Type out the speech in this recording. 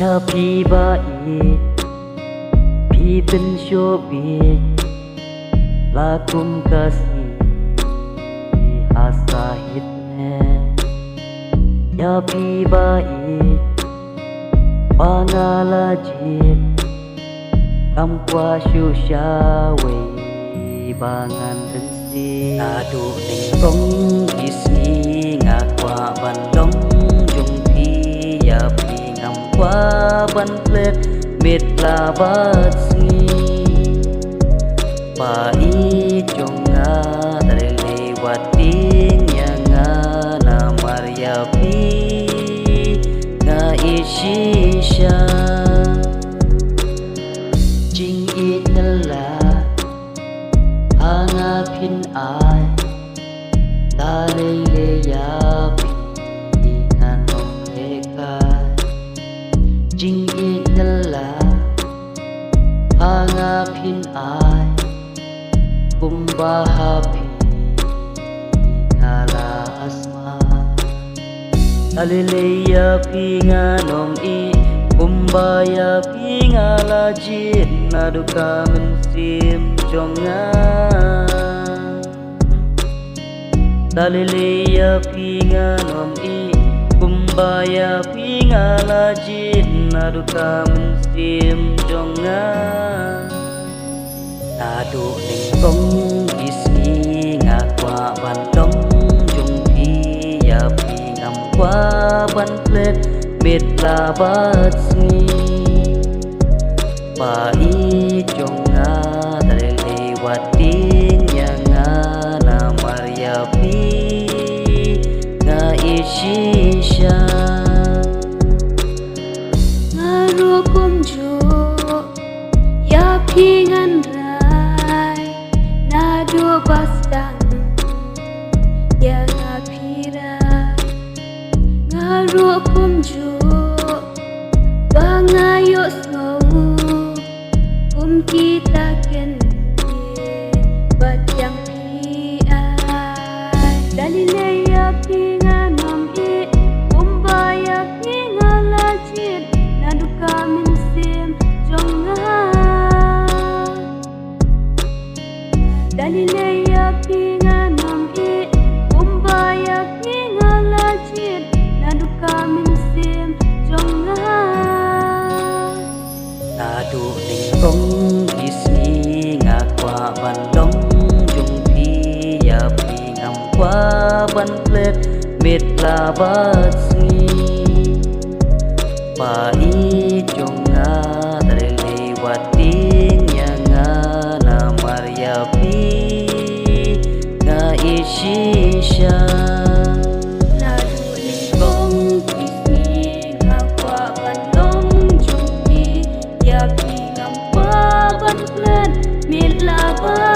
Ya pi bait pi ben syobit lakum kasih hasahitne ya pi bait pangalajit kampwa syusyawe bangan densi adu ning kong isni ngakwa bandong jung pi ya pi ngamkwa ban plet mit labat sni pai jonga dari lewating yang na maria pi nga isisha jing itala angapin ay taleleya pi nganong lekay jing itala angapin ay kumbahapi ngala asma taleleya pi nganong i kumbaya pi ngala jin naduka mensim jonga taleleya pi nganom i kumbaya pi ngala jin naduka mensim jonga nadu ning kong isni ngakwa bandong jung pi ya pi ngamkwa ban plet mit labat sni pai jonga dari lewating yang na maria pi nga isisha ngarukum jo ya pi ngandrai nado bastang ya ngapirai ngarukum jo bangayo ngau kita ken batyang pi ai dalileya pi nganom i kumbaya pi ngalajit naduka mensim jonga dalileya pi nganom i kumbaya pi ngalajit naduka mensim jonga nadu ning kong isni ngakwa bandong jung pi ya pi ngamkwa ban plet mit labat sni pai jonga dari lewating yang na maria pi nga isisha nadu ning kong isni ngakwa bandong jung pi ya pi ngamkwa ban plet mit labat